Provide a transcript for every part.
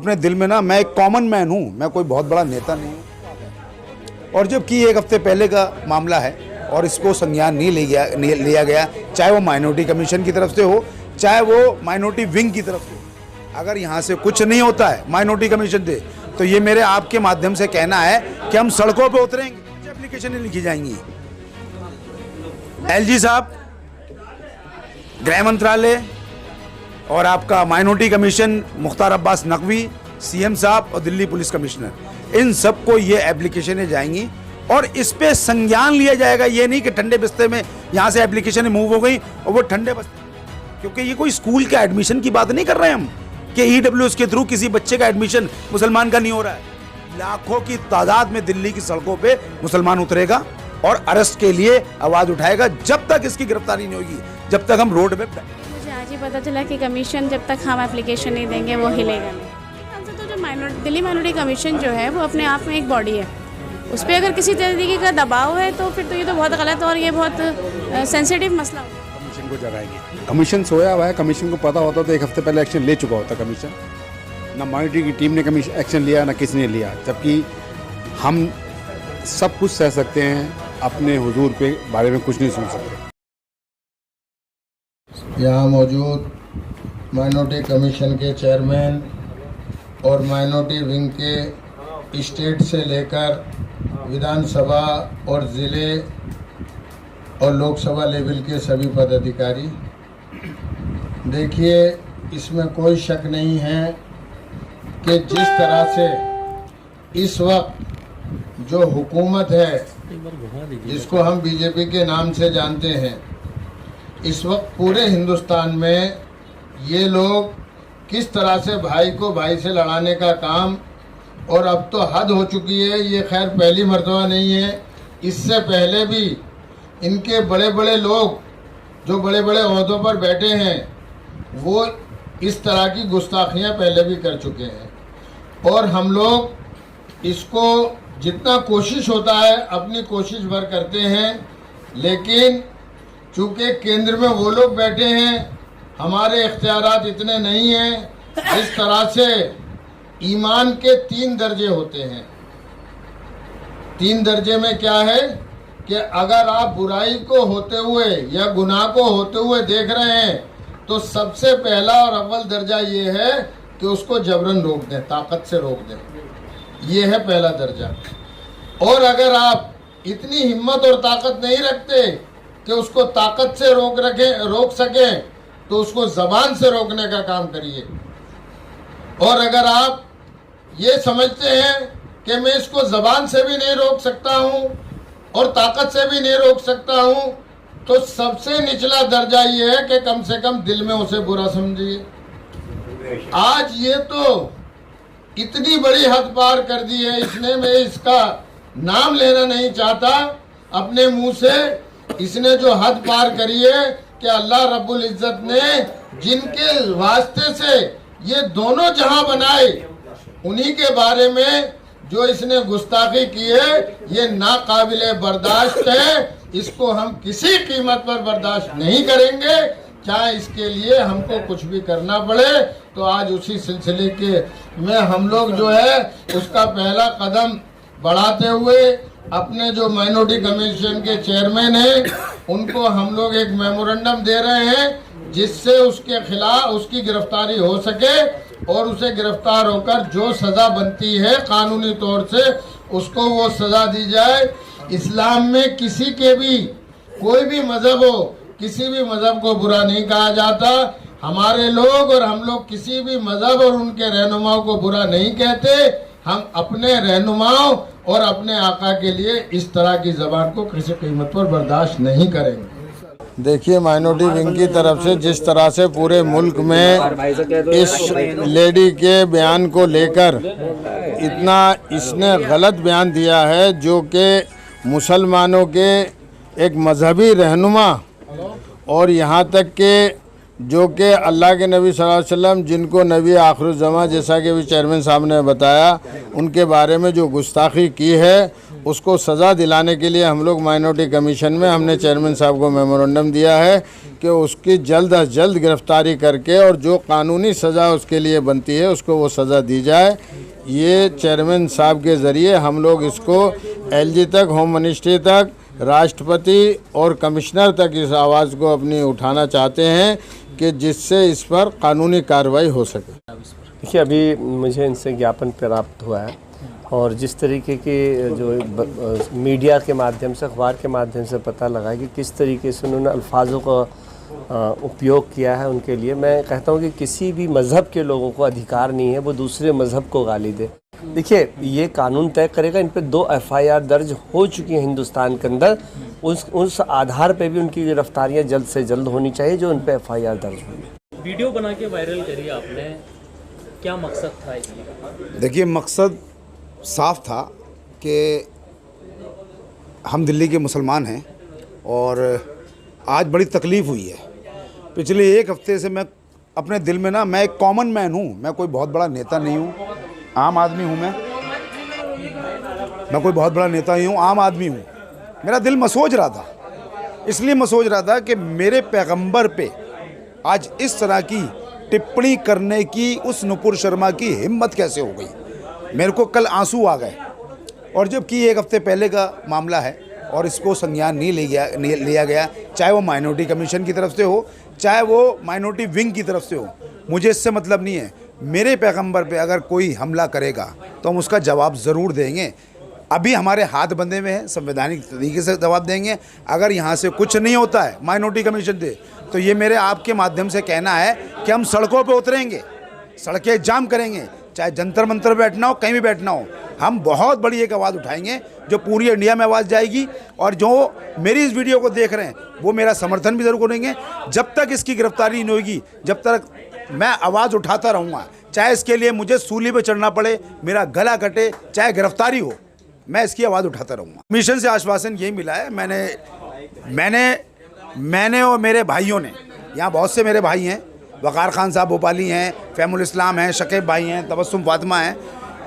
अपने दिल में ना, मैं एक कॉमन मैन हूँ, मैं कोई बहुत बड़ा नेता नहीं हूँ। और जबकि एक हफ्ते पहले का मामला है और इसको संज्ञान नहीं लिया गया, चाहे वो माइनॉरिटी कमीशन की तरफ से हो, चाहे वो माइनॉरिटी विंग की तरफ से हो। अगर यहाँ से कुछ नहीं होता है माइनॉरिटी कमीशन से, तो ये मेरे आपके माध्यम से कहना है कि हम सड़कों पे उतरेंगे, एप्लीकेशनें लिखी जाएंगी। एलजी साहब, गृह मंत्रालय और आपका minority commission, Mukhtar Abbas Naqvi, CM साहब और दिल्ली पुलिस कमिश्नर, इन सबको ये एप्लीकेशनें जाएंगी और इस पे संज्ञान लिया जाएगा। ये नहीं कि ठंडे बस्ते में यहाँ से एप्लीकेशनें मूव हो गई और वो ठंडे बस्ते, क्योंकि ये कोई स्कूल का एडमिशन की बात नहीं कर रहे हैं हम कि ईडब्ल्यूएस के थ्रू किसी बच्चे का एडमिशन मुसलमान का नहीं हो रहा है। लाखों की तादाद में दिल्ली की सड़कों पे मुसलमान उतरेगा और अरेस्ट के लिए आवाज उठाएगा। जब तक इसकी गिरफ्तारी नहीं होगी, जब तक हम रोड पे। मुझे आज ही पता चला कि कमीशन जब तक हम एप्लीकेशन नहीं देंगे वो हिलेगा नहीं। तो जो दिल्ली माइनॉरिटी कमीशन जो है वो अपने आप में एक बॉडी है, उस पर अगर किसी तरीके का दबाव है तो फिर तो ये तो बहुत गलत और ये बहुत सेंसिटिव मसला होगा। कमीशन को जगाएंगे। कमीशन सोया हुआ है, कमीशन को पता होता तो एक हफ्ते पहले एक्शन ले चुका होता कमीशन। ना माइनॉरिटी की टीम ने कमीशन एक्शन लिया, ना किसी ने लिया, जबकि हम सब कुछ सह सकते हैं, अपने हुजूर पे बारे में कुछ नहीं सुन सकते। यहाँ मौजूद माइनॉरिटी कमीशन के चेयरमैन और माइनॉरिटी विंग के स्टेट से लेकर विधानसभा और ज़िले और लोकसभा लेवल के सभी पदाधिकारी, देखिए इसमें कोई शक नहीं है कि जिस तरह से इस वक्त जो हुकूमत है, जिसको हम बीजेपी के नाम से जानते हैं, इस वक्त पूरे हिंदुस्तान में ये लोग किस तरह से भाई को भाई से लड़ाने का काम, और अब तो हद हो चुकी है। ये खैर पहली मर्तबा नहीं है, इससे पहले भी इनके बड़े बड़े लोग जो बड़े बड़े ओहदों पर बैठे हैं वो इस तरह की गुस्ताखियां पहले भी कर चुके हैं। और हम लोग इसको जितना कोशिश होता है अपनी कोशिश भर करते हैं, लेकिन चूँकि केंद्र में वो लोग बैठे हैं, हमारे इख्तियारात इतने नहीं हैं। इस तरह से ईमान के 3 दर्जे होते हैं। 3 दर्जे में क्या है कि अगर आप बुराई को होते हुए या गुनाह को होते हुए देख रहे हैं तो सबसे पहला और अव्वल दर्जा ये है कि उसको जबरन रोक दें, ताकत से रोक दें। ये है पहला दर्जा। और अगर आप इतनी हिम्मत और ताकत नहीं रखते कि उसको ताकत से रोक सकें तो उसको ज़बान से रोकने का काम करिए। और अगर आप ये समझते हैं कि मैं इसको ज़बान से भी नहीं रोक सकता हूँ और ताकत से भी नहीं रोक सकता हूँ, तो सबसे निचला दर्जा ये है कि कम से कम दिल में उसे बुरा समझिए। आज ये तो इतनी बड़ी हद पार कर दी है इसने, मैं इसका नाम लेना नहीं चाहता अपने मुंह से। इसने जो हद पार करी है कि अल्लाह रब्बुल इज्जत ने जिनके वास्ते से ये दोनों जहां बनाए, उन्हीं के बारे में जो इसने गुस्ताखी की है, ये नाकाबिले बर्दाश्त है। इसको हम किसी कीमत पर बर्दाश्त नहीं करेंगे, चाहे इसके लिए हमको कुछ भी करना पड़े। तो आज उसी सिलसिले के में हम लोग जो है उसका पहला कदम बढ़ाते हुए अपने जो माइनॉरिटी कमीशन के चेयरमैन हैं उनको हम लोग एक मेमोरेंडम दे रहे हैं, जिससे उसके खिलाफ उसकी गिरफ्तारी हो सके और उसे गिरफ्तार होकर जो सज़ा बनती है कानूनी तौर से उसको वो सज़ा दी जाए। इस्लाम में किसी के भी कोई भी मज़हब हो, किसी भी मज़हब को बुरा नहीं कहा जाता। हमारे लोग और हम लोग किसी भी मज़हब और उनके रहनुमाओं को बुरा नहीं कहते। हम अपने रहनुमाओं और अपने आका के लिए इस तरह की ज़बान को किसी कीमत पर बर्दाश्त नहीं करेंगे। देखिए, माइनॉरिटी विंग की तरफ से जिस तरह से पूरे मुल्क में इस लेडी के बयान को लेकर इतना इसने गलत बयान दिया है, जो कि मुसलमानों के एक मजहबी रहनुमा और यहाँ तक के जो कि अल्लाह के नबी सल्लल्लाहु अलैहि वसल्लम, जिनको नबी आखिरुज़्ज़मा जैसा कि भी चेयरमैन साहब ने बताया, उनके बारे में जो गुस्ताखी की है उसको सज़ा दिलाने के लिए हम लोग माइनॉरिटी कमीशन में हमने चेयरमैन साहब को मेमोरेंडम दिया है कि उसकी जल्द अज जल्द गिरफ्तारी करके और जो कानूनी सज़ा उसके लिए बनती है उसको वो सज़ा दी जाए। ये चेयरमैन साहब के ज़रिए हम लोग इसको एलजी तक, होम मिनिस्ट्री तक, राष्ट्रपति और कमिश्नर तक इस आवाज़ को अपनी उठाना चाहते हैं कि जिससे इस पर कानूनी कार्रवाई हो सके। देखिए, अभी मुझे इनसे ज्ञापन प्राप्त हुआ है और जिस तरीके के जो मीडिया के माध्यम से, अखबार के माध्यम से पता लगा है कि किस तरीके से उन्होंने अल्फाजों का उपयोग किया है उनके लिए, मैं कहता हूं कि किसी भी मज़हब के लोगों को अधिकार नहीं है वो दूसरे मज़हब को गाली दे। देखिए, ये कानून तय करेगा। इन पे 2 FIR दर्ज हो चुकी हैं हिंदुस्तान के अंदर। उस आधार पे भी उनकी गिरफ्तारियाँ जल्द से जल्द होनी चाहिए जो उन पे FIR दर्ज हुई। वीडियो बना के वायरल करी आपने, क्या मकसद था इसमें? देखिए, मकसद साफ था कि हम दिल्ली के मुसलमान हैं और आज बड़ी तकलीफ़ हुई है। पिछले 1 हफ्ते से मैं अपने दिल में ना, मैं एक कॉमन मैन हूँ, मैं कोई बहुत बड़ा नेता नहीं हूँ, आम आदमी हूँ। मैं कोई बहुत बड़ा नेता नहीं हूँ, आम आदमी हूँ। मेरा दिल मसोच रहा था, इसलिए मसोच रहा था कि मेरे पैगंबर पे आज इस तरह की टिप्पणी करने की उस नुपुर शर्मा की हिम्मत कैसे हो गई। मेरे को कल आंसू आ गए, और जबकि 1 हफ्ते पहले का मामला है और इसको संज्ञान नहीं लिया गया, चाहे वो माइनॉरिटी कमीशन की तरफ से हो, चाहे वो माइनॉरिटी विंग की तरफ से हो, मुझे इससे मतलब नहीं है। मेरे पैगंबर पे अगर कोई हमला करेगा तो हम उसका जवाब ज़रूर देंगे। अभी हमारे हाथ बंधे हुए हैं, संवैधानिक तरीके से जवाब देंगे। अगर यहाँ से कुछ नहीं होता है माइनॉरिटी कमीशन से, तो ये मेरे आपके माध्यम से कहना है कि हम सड़कों पे उतरेंगे, सड़कें जाम करेंगे, चाहे जंतर मंतर बैठना हो, कहीं भी बैठना हो। हम बहुत बड़ी एक आवाज़ उठाएंगे जो पूरी इंडिया में आवाज़ जाएगी, और जो मेरी इस वीडियो को देख रहे हैं वो मेरा समर्थन भी ज़रूर करेंगे। जब तक इसकी गिरफ्तारी नहीं होगी, जब तक मैं आवाज़ उठाता रहूँगा, चाहे इसके लिए मुझे सूली पे चढ़ना पड़े, मेरा गला कटे, चाहे गिरफ्तारी हो, मैं इसकी आवाज़ उठाता रहूँगा। मिशन से आश्वासन यही मिला है। मैंने और मेरे भाइयों ने, यहाँ बहुत से मेरे भाई हैं, वक़ार खान साहब भोपाली हैं, फैमुल इस्लाम हैं, शकीब भाई हैं, तबस्सुम फातिमा हैं,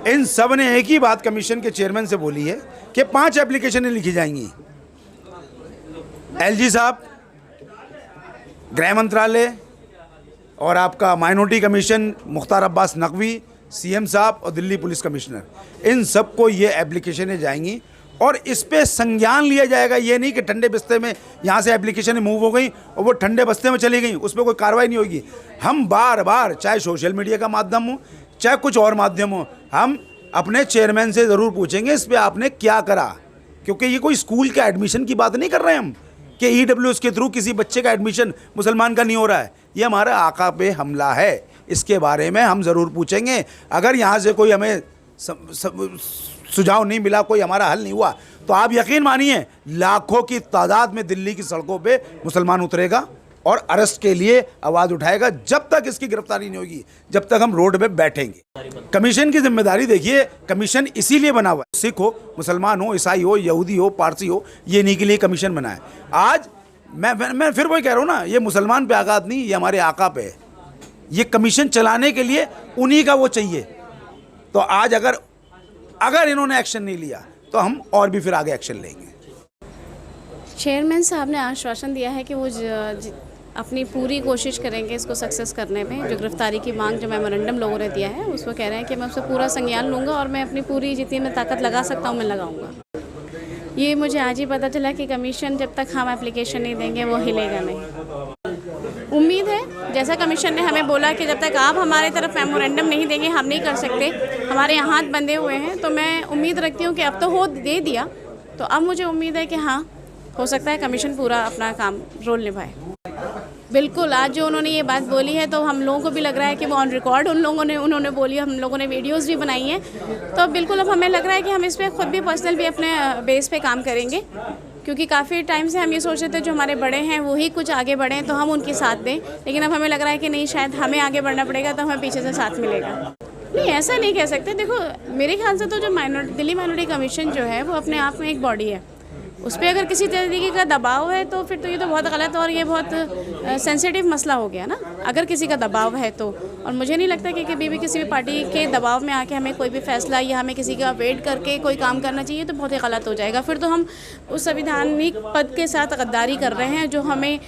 इन सब ने एक ही बात कमीशन के चेयरमैन से बोली है कि 5 एप्लीकेशनें लिखी जाएंगी। LG साहब, गृह मंत्रालय और आपका minority commission Mukhtar Abbas Naqvi, CM साहब और दिल्ली पुलिस कमिश्नर, इन सब को ये एप्लीकेशनें जाएंगी और इस पे संज्ञान लिया जाएगा। ये नहीं कि ठंडे बस्ते में यहाँ से एप्लीकेशन मूव हो गई और वो ठंडे बस्ते में चली गई, उस पर कोई कार्रवाई नहीं होगी। हम बार बार, चाहे सोशल मीडिया का माध्यम हो, चाहे कुछ और माध्यम हो, हम अपने चेयरमैन से ज़रूर पूछेंगे इस पर आपने क्या करा। क्योंकि ये कोई स्कूल का एडमिशन की बात नहीं कर रहे हैं हम कि EWS के थ्रू किसी बच्चे का एडमिशन मुसलमान का नहीं हो रहा है। ये हमारा आका पे हमला है, इसके बारे में हम ज़रूर पूछेंगे। अगर यहाँ से कोई हमें सुझाव नहीं मिला, कोई हमारा हल नहीं हुआ, तो आप यकीन मानिए लाखों की तादाद में दिल्ली की सड़कों पे मुसलमान उतरेगा और अरेस्ट के लिए आवाज़ उठाएगा। जब तक इसकी गिरफ्तारी नहीं होगी, जब तक हम रोड पे बैठेंगे। कमीशन की जिम्मेदारी देखिए, कमीशन इसीलिए बना हुआ है, सिख हो, मुसलमान हो, ईसाई हो, यहूदी हो, पारसी हो, ये नहीं के लिए कमीशन बना है। आज मैं फिर वही कह रहा हूँ ना, ये मुसलमान पे आघात नहीं, ये हमारे आका पे है। ये कमीशन चलाने के लिए उन्हीं का वो चाहिए। तो आज अगर इन्होंने एक्शन नहीं लिया तो हम और भी फिर आगे एक्शन लेंगे। चेयरमैन साहब ने आश्वासन दिया है कि वो अपनी पूरी कोशिश करेंगे इसको सक्सेस करने में। जो गिरफ्तारी की मांग जो मेमोरेंडम लोगों ने दिया है उसको कह रहे हैं कि मैं उससे पूरा संज्ञान लूँगा और मैं अपनी पूरी जितनी मैं ताकत लगा सकता हूँ मैं लगाऊँगा। ये मुझे आज ही पता चला कि कमीशन जब तक हम एप्लीकेशन नहीं देंगे वो हिलेगा नहीं। उम्मीद है, जैसा कमीशन ने हमें बोला कि जब तक आप हमारी तरफ मेमोरेंडम नहीं देंगे हम नहीं कर सकते, हमारे यहाँ हाथ बंधे हुए हैं। तो मैं उम्मीद रखती हूँ कि अब तो दे दिया, तो अब मुझे उम्मीद है कि हाँ, हो सकता है कमीशन पूरा अपना काम रोल निभाए। बिल्कुल, आज जो उन्होंने ये बात बोली है तो हम लोगों को भी लग रहा है कि वो ऑन रिकॉर्ड उन्होंने बोली, हम लोगों ने वीडियोस भी बनाई हैं। तो बिल्कुल अब हमें लग रहा है कि हम इस पर खुद भी पर्सनल भी अपने बेस पे काम करेंगे, क्योंकि काफ़ी टाइम से हम ये सोच रहे थे जो हमारे बड़े हैं वही कुछ आगे बढ़ें तो हम उनके साथ दें, लेकिन अब हमें लग रहा है कि नहीं, शायद हमें आगे बढ़ना पड़ेगा तो हमें पीछे से साथ मिलेगा। नहीं, ऐसा नहीं कह सकते। देखो, मेरे ख्याल से तो जो दिल्ली माइनॉरिटी कमीशन जो है वो अपने आप में एक बॉडी है। उस पर अगर किसी तरीके का दबाव है तो फिर तो ये तो बहुत गलत और ये बहुत सेंसिटिव मसला हो गया ना, अगर किसी का दबाव है तो। और मुझे नहीं लगता कि कभी भी किसी भी पार्टी के दबाव में आके हमें कोई भी फैसला या हमें किसी का वेट करके कोई काम करना चाहिए, तो बहुत ही गलत हो जाएगा। फिर तो हम उस संविधानिक पद के साथ गद्दारी कर रहे हैं जो हमें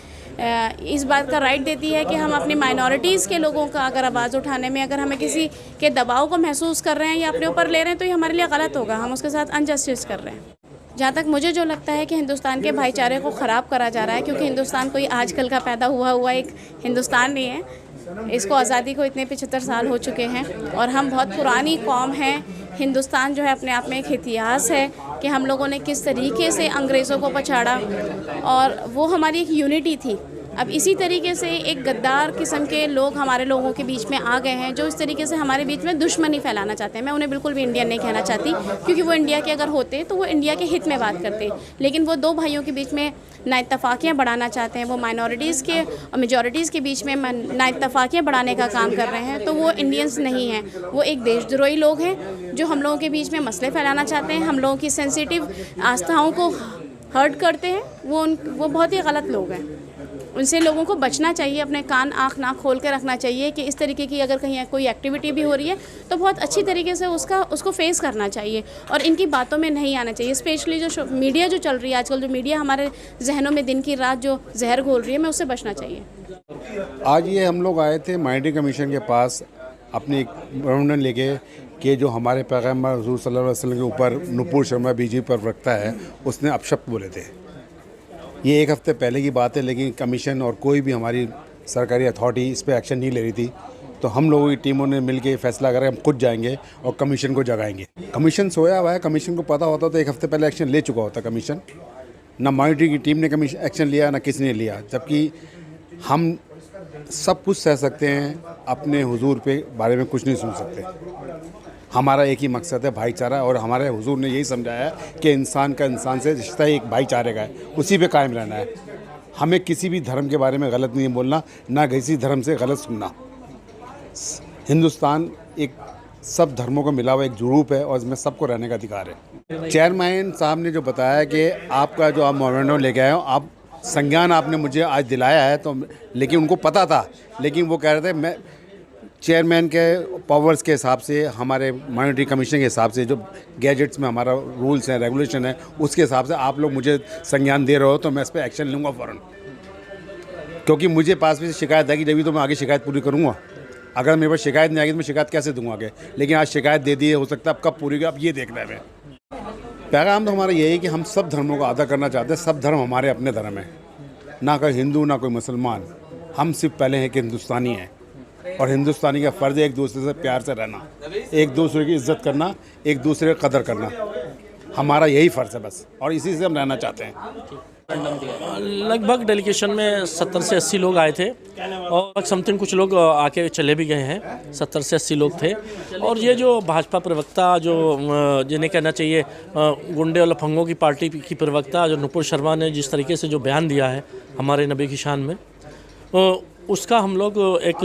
इस बात का राइट देती है कि हम अपनी माइनॉरिटीज़ के लोगों का अगर आवाज़ उठाने में अगर हमें किसी के दबाव को महसूस कर रहे हैं या अपने ऊपर ले रहे हैं तो ये हमारे लिए गलत होगा, हम उसके साथ अनजस्टिस कर रहे हैं। जहाँ तक मुझे जो लगता है कि हिंदुस्तान के भाईचारे को ख़राब करा जा रहा है, क्योंकि हिंदुस्तान कोई आजकल का पैदा हुआ एक हिंदुस्तान नहीं है। इसको आज़ादी को इतने 75 साल हो चुके हैं और हम बहुत पुरानी कौम हैं। हिंदुस्तान जो है अपने आप में एक इतिहास है कि हम लोगों ने किस तरीके से अंग्रेज़ों को पछाड़ा और वो हमारी एक यूनिटी थी। अब इसी तरीके से एक गद्दार किस्म के लोग हमारे लोगों के बीच में आ गए हैं जो इस तरीके से हमारे बीच में दुश्मनी फैलाना चाहते हैं। मैं उन्हें बिल्कुल भी इंडियन नहीं कहना चाहती, क्योंकि वो इंडिया के अगर होते तो वो इंडिया के हित में बात करते, लेकिन वो दो भाइयों के बीच में नाइतफाकियाँ बढ़ाना चाहते हैं। वो माइनॉरिटीज़ के और मेजॉरिटीज़ के बीच में नाइतफाकियाँ बढ़ाने का काम कर रहे हैं। तो वो इंडियंस नहीं हैं, वो एक देशद्रोही लोग हैं जो हम लोगों के बीच में मसले फैलाना चाहते हैं, हम लोगों की सेंसिटिव आस्थाओं को हर्ट करते हैं। वो बहुत ही गलत लोग हैं, उनसे लोगों को बचना चाहिए। अपने कान आँख नाक खोल के रखना चाहिए कि इस तरीके की अगर कहीं कोई एक्टिविटी भी हो रही है तो बहुत अच्छी तरीके से उसको फेस करना चाहिए और इनकी बातों में नहीं आना चाहिए। स्पेशली जो मीडिया जो चल रही है आजकल, जो मीडिया हमारे जहनों में दिन की रात जो जहर घोल रही है, मैं उससे बचना चाहिए। आज ये हम लोग आए थे माइनॉरिटी कमीशन के पास अपनी एक मेमोरेंडम लेके कि जो हमारे पैगम्बर हुज़ूर सल्लल्लाहु अलैहि वसल्लम के ऊपर नुपुर शर्मा बीजेपी पर रखता है, उसने अपशब्द बोले थे। ये एक हफ़्ते पहले की बात है, लेकिन कमीशन और कोई भी हमारी सरकारी अथॉरिटी इस पर एक्शन नहीं ले रही थी। तो हम लोगों की टीमों ने मिलकर फैसला करा, हम खुद जाएंगे और कमीशन को जगाएंगे। कमीशन सोया हुआ है, कमीशन को पता होता तो एक हफ़्ते पहले एक्शन ले चुका होता कमीशन। ना माइनॉरिटी की टीम ने कमीशन एक्शन लिया, ना किसी ने लिया। जबकि हम सब कुछ सह सकते हैं, अपने हुजूर पे बारे में कुछ नहीं सुन सकते। हमारा एक ही मकसद है भाईचारा, और हमारे हुजूर ने यही समझाया है कि इंसान का इंसान से रिश्ता एक भाईचारे का है, उसी पे कायम रहना है। हमें किसी भी धर्म के बारे में गलत नहीं बोलना, ना किसी धर्म से गलत सुनना। हिंदुस्तान एक सब धर्मों को मिला हुआ एक जुड़ूप है और इसमें सबको रहने का अधिकार है। चेयरमैन साहब ने जो बताया कि आपका जो आप मेमोरेंडम लेके आए हो, आप संज्ञान आपने मुझे आज दिलाया है, तो लेकिन उनको पता था, लेकिन वो कह रहे थे मैं चेयरमैन के पावर्स के हिसाब से, हमारे माइनॉरिटी कमीशन के हिसाब से, जो गैजेट्स में हमारा रूल्स हैं रेगुलेशन है, उसके हिसाब से आप लोग मुझे संज्ञान दे रहे हो तो मैं इस पर एक्शन लूँगा फ़ौरन। क्योंकि मुझे पास में शिकायत आएगी जब तो मैं आगे शिकायत पूरी करूँगा। अगर मेरे पास शिकायत नहीं आएगी तो मैं शिकायत कैसे दूँगा आगे। लेकिन आज शिकायत दे दी है, हो सकता है अब कब पूरी होगी, अब ये देखना है। पैगाम तो हमारा यही है कि हम सब धर्मों का आदर करना चाहते हैं। सब धर्म हमारे अपने धर्म हैं, ना कोई हिंदू ना कोई मुसलमान। हम सिर्फ पहले हैं कि हिंदुस्तानी हैं, और हिंदुस्तानी का फ़र्ज़ है एक दूसरे से प्यार से रहना, एक दूसरे की इज़्ज़त करना, एक दूसरे का कदर करना। हमारा यही फ़र्ज़ है बस, और इसी से हम रहना चाहते हैं। लगभग डेलीगेशन में 70 से 80 लोग आए थे और समथिंग कुछ लोग आके चले भी गए हैं। 70 से 80 लोग थे। और ये जो भाजपा प्रवक्ता, जो जिन्हें कहना चाहिए गुंडे और लफंगों की पार्टी की प्रवक्ता, जो नुपुर शर्मा ने जिस तरीके से जो बयान दिया है हमारे नबी की शान में, उसका हम लोग एक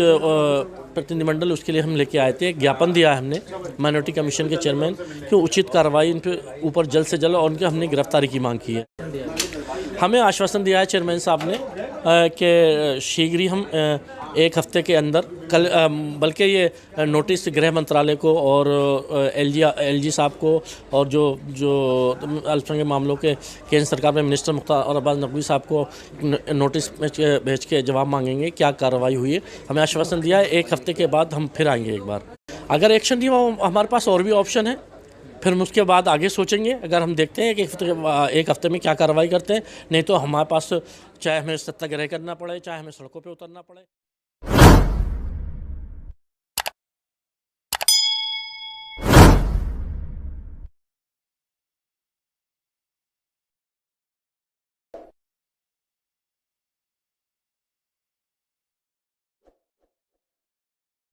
प्रतिनिधिमंडल उसके लिए हम लेके आए थे। एक ज्ञापन दिया है हमने माइनॉरिटी कमीशन के चेयरमैन कि उचित कार्रवाई इन पे ऊपर जल्द से जल्द, और उनके हमने गिरफ्तारी की मांग की है। हमें आश्वासन दिया है चेयरमैन साहब ने कि शीघ्र ही हम एक हफ्ते के अंदर, कल बल्कि ये नोटिस गृह मंत्रालय को और एलजी साहब को और जो अल्पसंख्यक मामलों के केंद्र सरकार में मिनिस्टर मुख्तार अब्बास नकवी साहब को नोटिस भेज के जवाब मांगेंगे क्या कार्रवाई हुई है। हमें आश्वासन दिया है एक हफ्ते के बाद हम फिर आएंगे एक बार। अगर एक्शन नहीं हुआ, हमारे पास और भी ऑप्शन है, फिर हम उसके बाद आगे सोचेंगे। अगर हम देखते हैं कि एक हफ्ते में क्या कार्रवाई करते हैं, नहीं तो हमारे पास चाहे हमें सत्याग्रह करना पड़े, चाहे हमें सड़कों पे उतरना पड़े।